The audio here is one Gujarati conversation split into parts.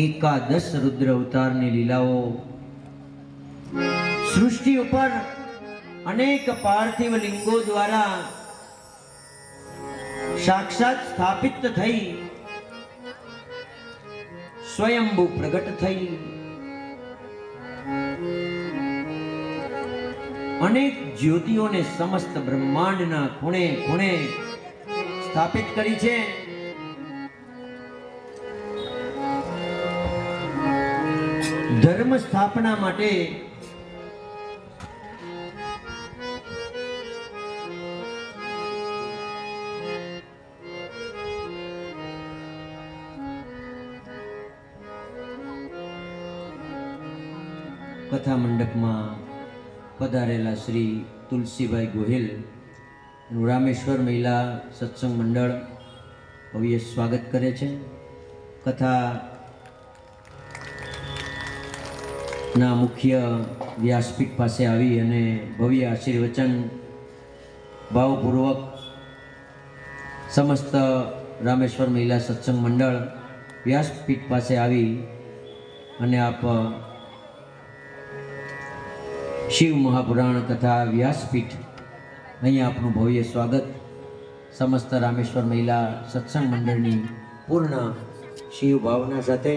એકાદશ રુદ્ર અવતારની લીલાઓ સૃષ્ટિ ઉપર અનેક પાર્થિવ લિંગો દ્વારા સાક્ષાત સ્થાપિત થઈ સ્વયંભૂ પ્રગટ થઈ અનેક જ્યોતિઓને સમસ્ત બ્રહ્માંડના ખૂણે ખૂણે સ્થાપિત કરી છે. ધર્મ સ્થાપના માટે કથા મંડપમાં પધારેલા શ્રી તુલસીભાઈ ગોહિલ રામેશ્વર મહિલા સત્સંગ મંડળ ભવ્ય સ્વાગત કરે છે. કથા ના મુખ્ય વ્યાસપીઠ પાસે આવી અને ભવ્ય આશીર્વચન ભાવપૂર્વક સમસ્ત રામેશ્વર મહિલા સત્સંગ મંડળ વ્યાસપીઠ પાસે આવી અને આપ શિવ મહાપુરાણ તથા વ્યાસપીઠ અહીંયા આપનું ભવ્ય સ્વાગત સમસ્ત રામેશ્વર મહિલા સત્સંગ મંડળની પૂર્ણ શિવ ભાવના સાથે.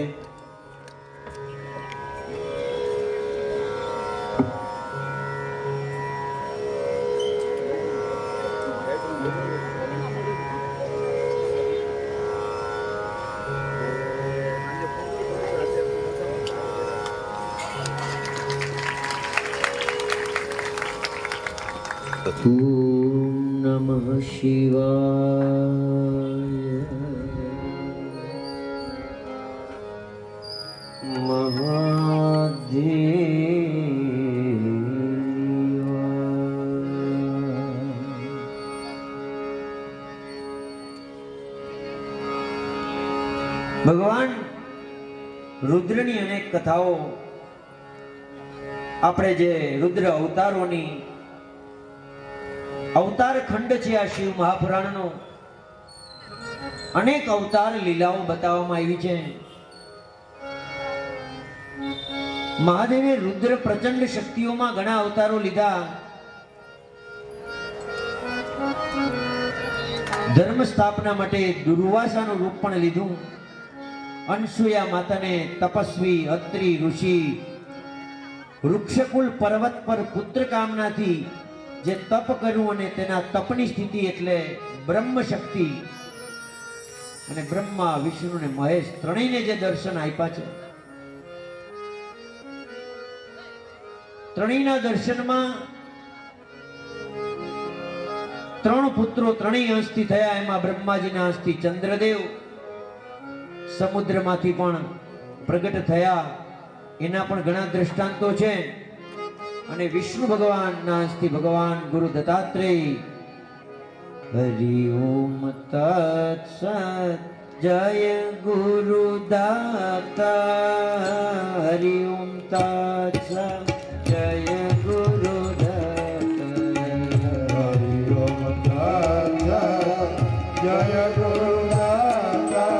ઓમ નમઃ શિવાય ભગવાન રુદ્રની અનેક કથાઓ આપણે જે રુદ્ર અવતારોની અવતાર ખંડ છે આ શિવ મહાપુરાણનો અનેક અવતાર લીલાઓ બતાવવામાં આવી છે. મહાદેવે રુદ્ર પ્રચંડ શક્તિઓમાં ઘણા અવતારો લીધા. ધર્મ સ્થાપના માટે દુર્વાસાનું રૂપ પણ લીધું. અનસુયા માતાને તપસ્વી અત્રિ ઋષિ વૃક્ષકુલ પર્વત પર પુત્ર કામનાથી જે તપ કર્યું અને તેના તપની સ્થિતિ એટલે બ્રહ્મ શક્તિ અને બ્રહ્મા વિષ્ણુ ને મહેશ ત્રણેયને જે દર્શન આપ્યા છે. ત્રણેયના દર્શનમાં ત્રણ પુત્રો ત્રણેય અંશથી થયા. એમાં બ્રહ્માજીના અંશથી ચંદ્રદેવ સમુદ્રમાંથી પણ પ્રગટ થયા. એના પણ ઘણા દ્રષ્ટાંતો છે. અને વિષ્ણુ ભગવાનના અંશથી ભગવાન ગુરુ દત્તાત્રેય. હરિ ઓમ તત્સત જય ગુરુ દાતા. હરિ ઓમ તત્સત જય ગુરુ દાતા. હરિ ઓમ તત્સત જય ગુરુ દાતા.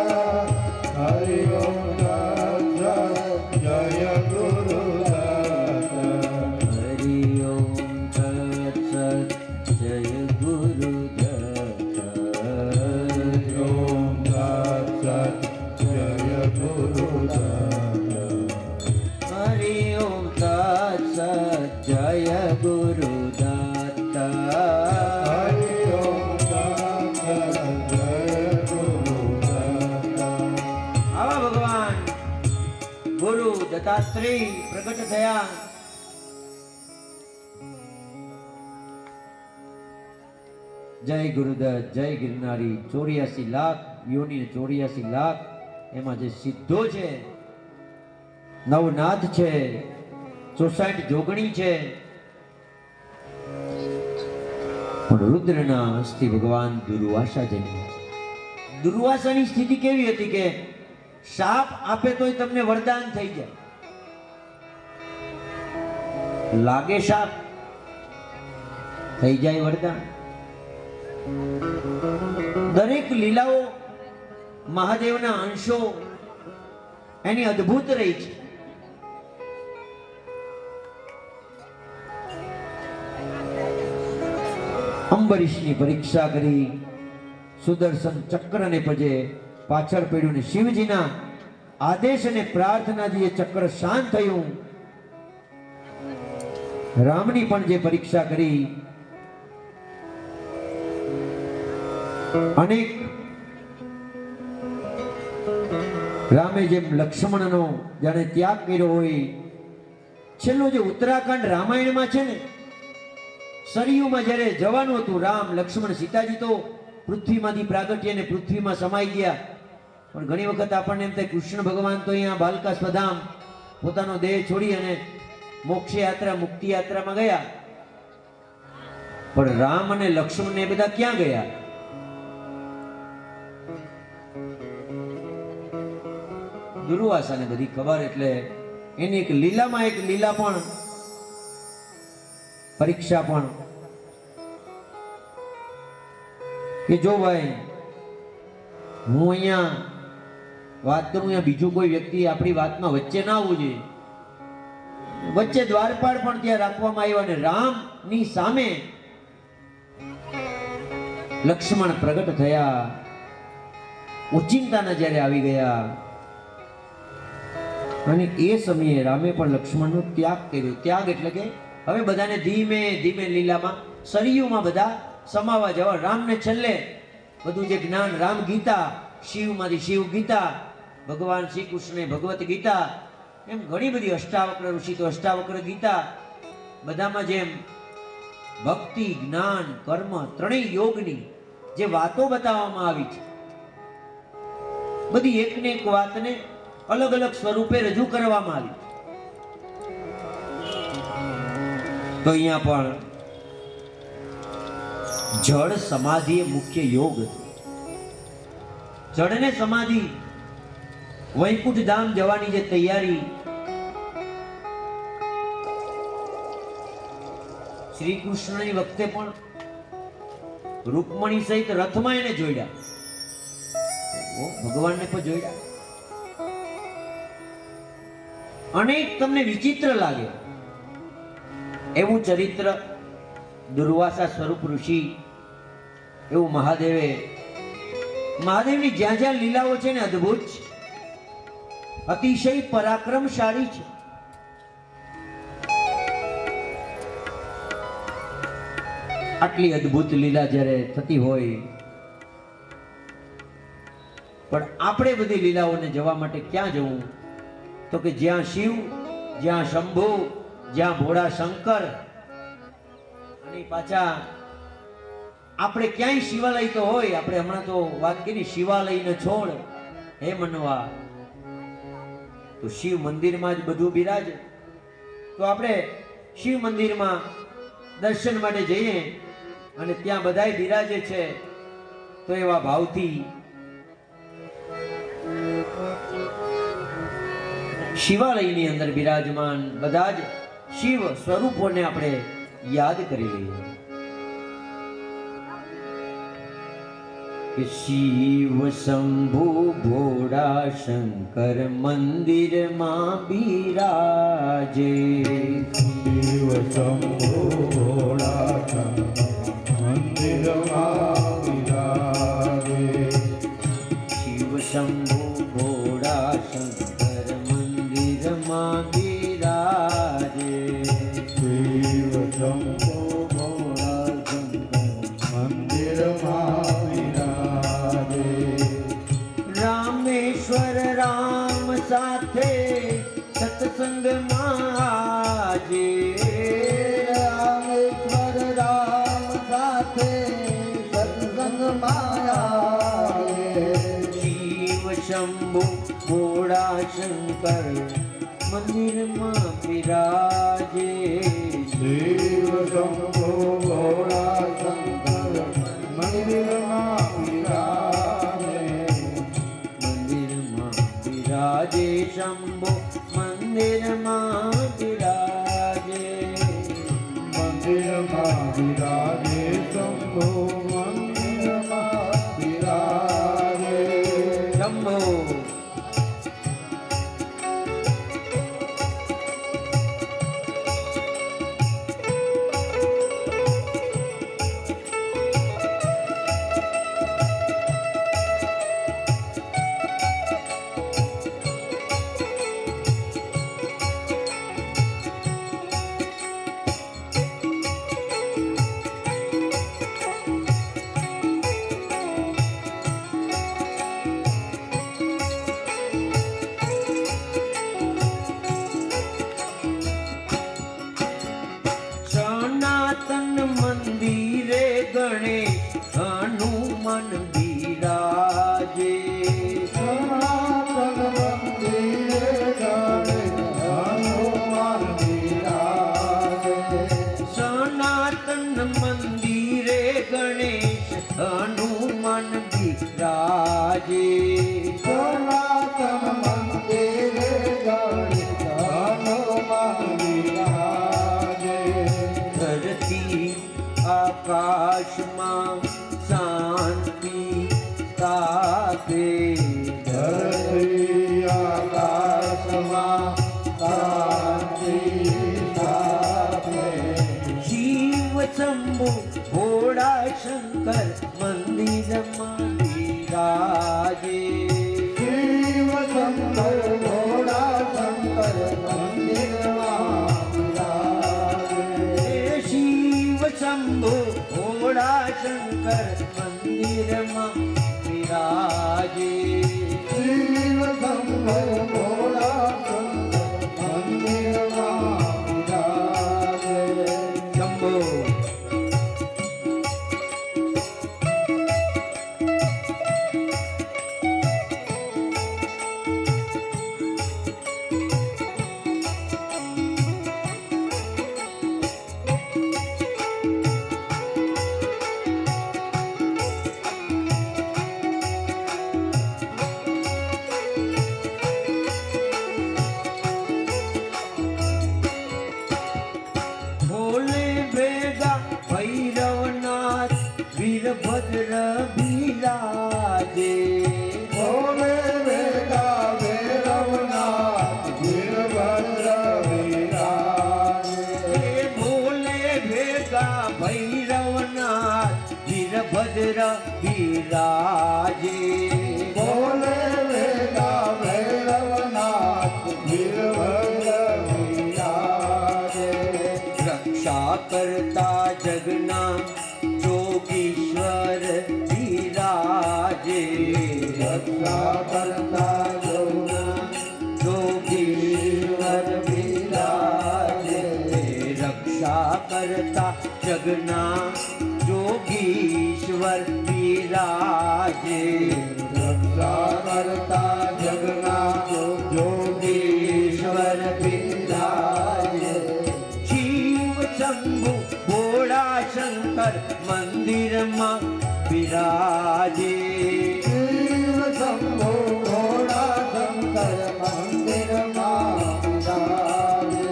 હરિ ઓમ તત્સત જય ગુરુ દત્તાત્રેય પ્રગટ થયા. જય ગુરુદત્ત જય ગિરનારી 84 લાખ યોની 84 લાખ એમાં જે સિદ્ધો છે, નવનાથ છે, 64 જોગણી છે. રુદ્રના હસ્તી ભગવાન દુર્વાસા જન્મ્યા. દુર્વાસાની સ્થિતિ કેવી હતી કે શાપ આપે તોય તમને વરદાન થઈ જાય. લાગે શાપ થઈ જાય વરદાન. દરેક લીલાઓ મહાદેવના અંશો એની અદ્ભુત રહી છે. અંબરીશની પરીક્ષા કરી, સુદર્શન ચક્રને પજે પાછળ પડ્યું ને શિવજીના આદેશ અને પ્રાર્થનાથી એ ચક્ર શાંત થયું. રામની પણ જે પરીક્ષા કરી, અનેક રામે જેમ લક્ષ્મણનો જાણે ત્યાગ કર્યો હોય. છેલ્લું જે ઉત્તરાખંડ રામાયણમાં છે ને, સરયુમાં જ્યારે જવાનું હતું રામ લક્ષ્મણ સીતાજી તો પૃથ્વીમાંથી પ્રાગટ્ય અને પૃથ્વીમાં સમાઈ ગયા. પણ ઘણી વખત આપણને એમ થાય કૃષ્ણ ભગવાન તો અહીંયા બાલકા સ્વધામ પોતાનો દેહ છોડી અને મોક્ષ યાત્રા મુક્તિ યાત્રામાં ગયા. પણ રામ અને લક્ષ્મણ ને બધા ક્યાં ગયા? દુર્વાસાને બધી ખબર, એટલે એની એક લીલામાં એક લીલા પણ પરીક્ષા પણ કે જો ભાઈ હું અહીંયા વાત કરું, અહીંયા બીજું કોઈ વ્યક્તિ આપણી વાતમાં વચ્ચે ના આવવું જોઈએ. વચ્ચે દ્વારપાળ પણ ત્યાં રાખવામાં આવ્યા અને રામની સામે લક્ષ્મણ પ્રગટ થયા. ઉચિંતાના જ્યારે આવી ગયા અને એ સમયે રામે પણ લક્ષ્મણનો ત્યાગ કર્યો. ત્યાગ એટલે કે હવે બધાને ધીમે ધીમે લીલામાં સરયુમાં બધા સમાવા જવા. રામને છેલ્લે બધું જે જ્ઞાન, રામ ગીતા, શિવમાંથી શિવ ગીતા, ભગવાન શ્રી કૃષ્ણે ભગવત ગીતા, એમ ઘણી બધી અષ્ટાવક્ર ઋષિ તો અષ્ટાવક્ર ગીતા, બધામાં જેમ ભક્તિ, જ્ઞાન, કર્મ ત્રણેય યોગની જે વાતો બતાવવામાં આવી છે, બધી એકને એક વાતને અલગ અલગ સ્વરૂપે રજૂ કરવામાં આવી. તો અહીંયા પણ જળ સમાધિ એ મુખ્ય યોગ છે. જળ ને સમાધિ, વૈકુંઠ ધામ જવાની જે તૈયારી, શ્રી કૃષ્ણની વખતે પણ રૂકમણી સહિત રથમાં એને જોડ્યા, ભગવાનને પણ જોડ્યા. અનેક તમને વિચિત્ર લાગે એવું ચરિત્ર દુર્વાસા સ્વરૂપ ઋષિ, એવું મહાદેવની જ્યાં જ્યાં લીલાઓ છે ને અદ્ભુત છે, અતિશય પરાક્રમશાળી છે. આટલી અદ્ભુત લીલા જ્યારે થતી હોય, પણ આપણે બધી લીલાઓને જવા માટે ક્યાં જવું? તો કે જ્યાં શિવ, જ્યાં શંભુ, જ્યાં ભોળા શંકર, અને પાછા આપણે ક્યાંય શિવાલય તો હોય. આપણે હમણાં તો વાત કરી શિવાલયને છોડ હે મનવા, તો શિવ મંદિરમાં જ બધું બિરાજે. તો આપણે શિવ મંદિરમાં દર્શન માટે જઈએ અને ત્યાં બધાય બિરાજે છે, તો એવા ભાવથી શિવાલયની અંદર બિરાજમાન બધા જ શિવ સ્વરૂપોને આપણે યાદ કરી લઈએ કે શિવ શંભુ ભોળા શંકર મંદિરમાં બિરાજે. શિવ શંભુ ભોળા શંકર મંદિરમાં બિરાજે. શિવ શંભુ ભોળા શંકર મંદિરમાં બિરાજે. શિવ શંભુ ભોળા શંકર મંદિરમાં બિરાજે. રામેશ્વર રામ સાથે સત્સંગમાં આજે. રામેશ્વર રામ સાથે સત્સંગમાં આવે. શિવ શંભુ ભોળા શંકર મંદિરમાં બિરાજે. શિવ શંભુ ભોળા શંકર મંદિરમાં બિરાજે. મંદિરમાં બિરાજે શંભુ મંદિરમાં બિરાજે. મંદિરમાં બિરાજે શંભુ મંદિરમાં બિરાજે. શંભુ શંકર ભોળા શંકર મંદિરમાં બિરાજે. શંભો ભોલે ભેગા ભૈરવનાથ વીરભદ્ર બિરાજે. ભોલે ભેગા ભૈરવનાથ વીરભદ્ર બિરાજે. હે ભોલે ભેગા ભૈરવનાથ વીરભદ્ર બિરાજે. ભોલે ભેગા ભૈરવનાથ વીરભદ્ર બિરાજે. રક્ષા કરતા જગના જોગીશ્વર બિરાજે. રક્ષા કરતા જગના જોગીશ્વર બિરાજે. રક્ષા કરતા જગના જોગીશ્વર બિરાજે. રક્ષા કરતા જગના જોગીશ્વર બિરાજે. શિવ શંભુ ભોળા શંકર મંદિરમાં બિરાજે. શિવ શંભો ભોળા શંકર મંદિરમાં બિરાજે.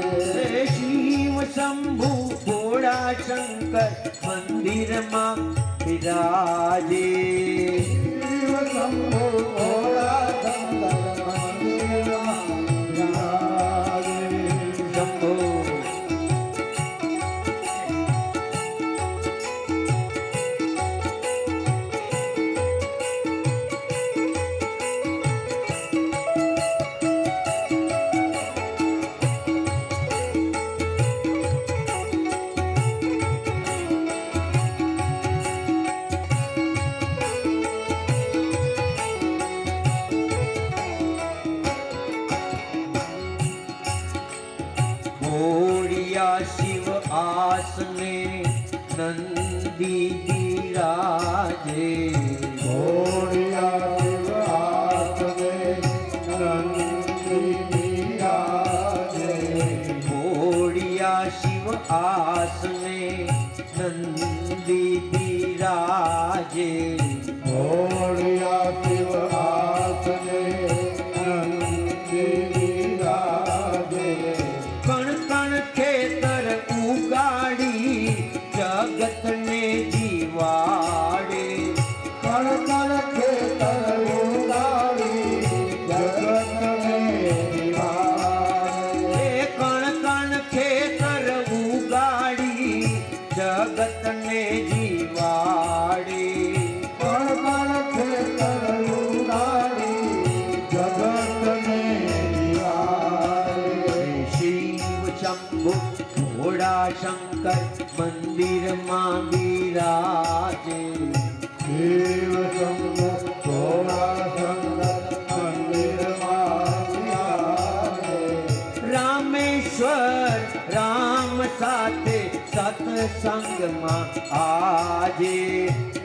શિવ શંભુ ભોળા શંકર મંદિરમાં બિરાજે. શિવ શંભો ભોળા શંકર મંદિરમાં બિરાજે. શંભો ભોળિયા શિવ આસને નંદી બિરાજે. ભોળિયા શિવ આસને નંદી બિરાજે. ભોળિયા શિવ આસને નંદી બિરાજે. ભોળિયા શિવ આસને નંદી બિરાજે. કણ કણ ખેતર ઉગાડી જગતને જીવાડે. કણ કણ ખેતર ઉગાડી જગતને દિવાળે. એ કણ કણ ખેતર ઉગાડી જગતને જીવાડે. કણ કણ ખેતર ઉગાડી જગતને દિવાળે. શિવ શંભુ ભોળા શંકર મંદિરમાં બિરાજે. શિવ શંભો ભોળા શંકર મંદિરમાં બિરાજે. રામેશ્વર રામ સાથે સત્સંગમાં આજે.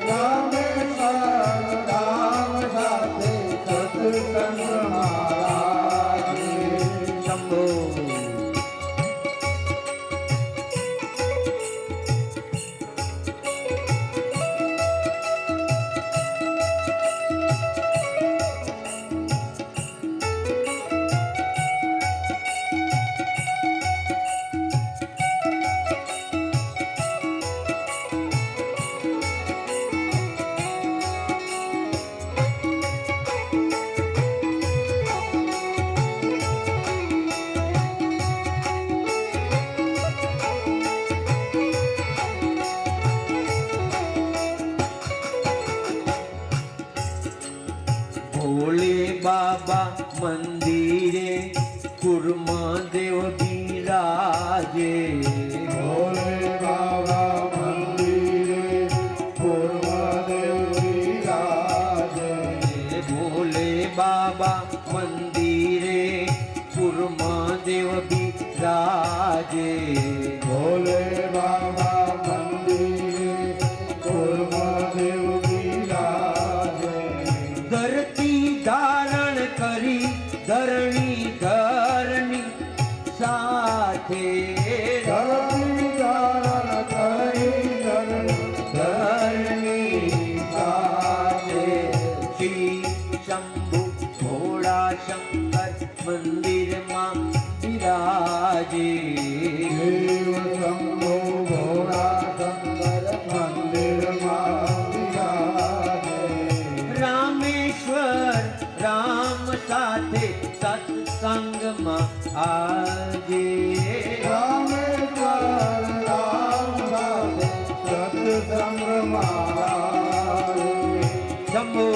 રામેશ્વર રામ સાથે સત્સંગમાં રાજે. શંભો બાબા મંદિરે કુર્મદેવ બિરાજે. ભોલે બાબા મંદિરે કુર્મદેવ બિરાજે. ભોલે બાબા મંદિરે દેવ બિરાજે ભોલે બાબા મંદિરે કુર્મદેવ બિરાજે ધરતી ધારણ કરી ધરણી ધરની સાથે ધરતી ધારણ કરી ધરની સાથે શ્રી શંભુ ભોળા શંકર મંદિરમાં બિરાજે દેવ શંભો ભોળા શંકર મંદિરમાં બિરાજે રામેશ્વર રામ સાથે સત્સંગમાં આજે રામેશ્વર રામ સાથે સત્સંગમાં શંભુ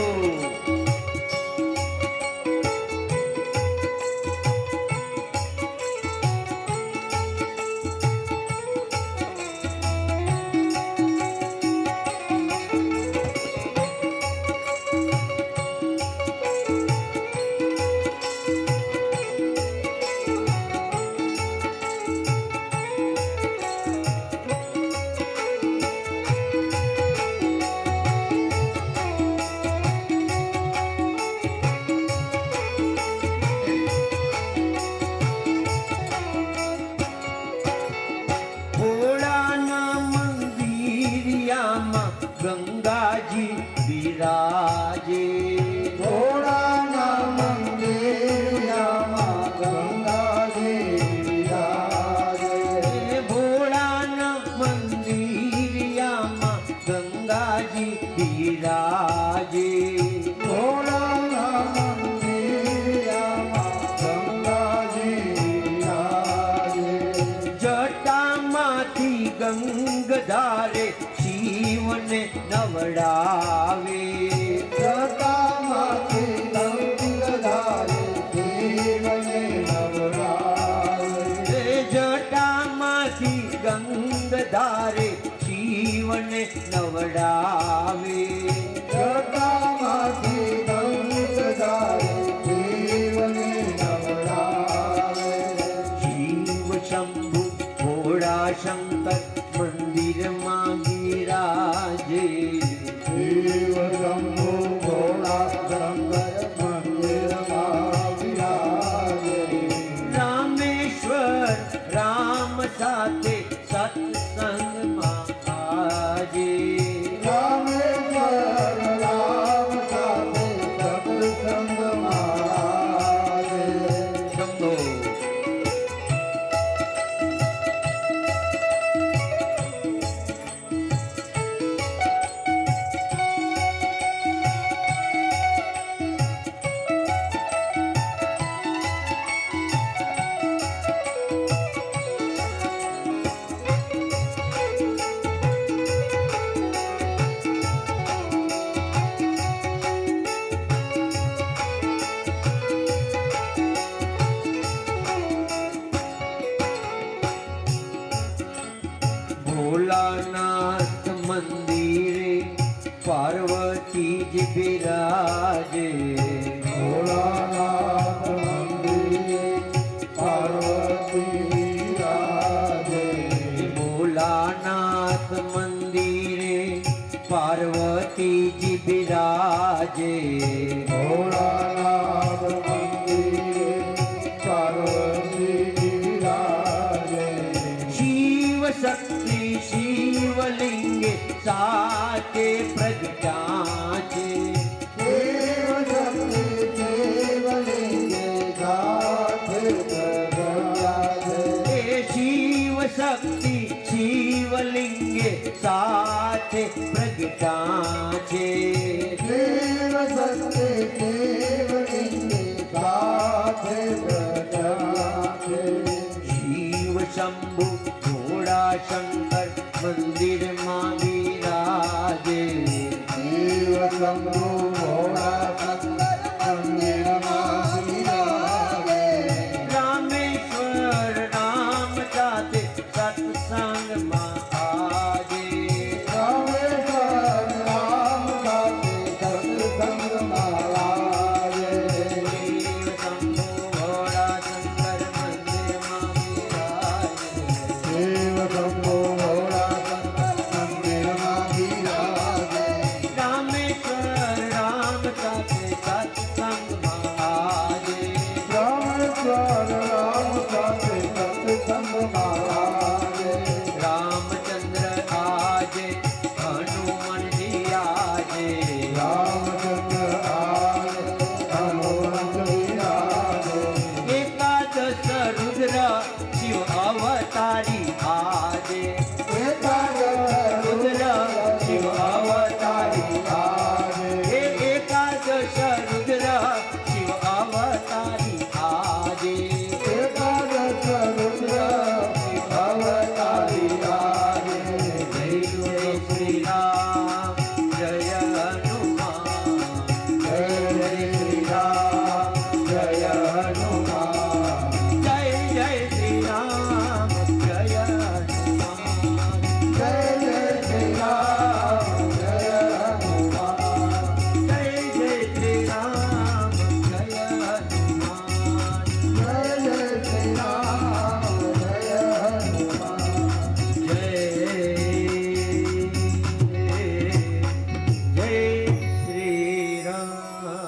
ભોળાના મંદિરિયામાં ગંગાજી બિરાજે ભોળાના મંદિરમાં ગંગાજી બિરાજે ભોળાના મંદિરિયામાં ગંગાજી બિરાજે ભોળાના મંદિરમાં ગંગાજી બિરાજે જટામાંથી ગંગધારે શિવને નવડાવે જટામાંથી ગંગાધારે દેવને નવરાવે જટામાંથી ગંગધારે શિવને નવડાવે જટામાંથી ગંગાધારે દેવને નવરાવે શિવ શંભુ ભોળા શંકર મંદિરમાં બિરાજે દેવ શંભો ભોળા શંકર મંદિરમાં બિરાજે રામેશ્વર રામ સાથે સત્સંગમાં આજે રામેશ્વર રામ સાથે સત્સંગમાં શંભો ભોલાનાથ મંદિરે પાર્વતીજી બિરાજે ભોળાનાથ મંદિરે પાર્વતી બિરાજે ભોલાનાથ મંદિરે પાર્વતીજી બિરાજે ભોળાનાથ મંદિરે પાર્વતી બિરાજે શિવ શક્તિ શિવલિંગે સાથે પ્રગટા છે દેવ શક્તિ દેવલિંગે સાથે પ્રગટ્યા છે એ શિવ શક્તિ શિવલિંગે સાથે પ્રગટા છે દેવ શક્તિ દેવલિંગે સાથે પ્રગટ્યા છે શિવ શંભુ ભોળા શંકર મંદિરમાં બિરાજે દેવ શંભુ ભોળા શંકર મંદિરમાં બિરાજે રામેશ્વર રામ સાથે સત્સંગમાં આજે રામેશ્વર રામ સાથે હનુમાન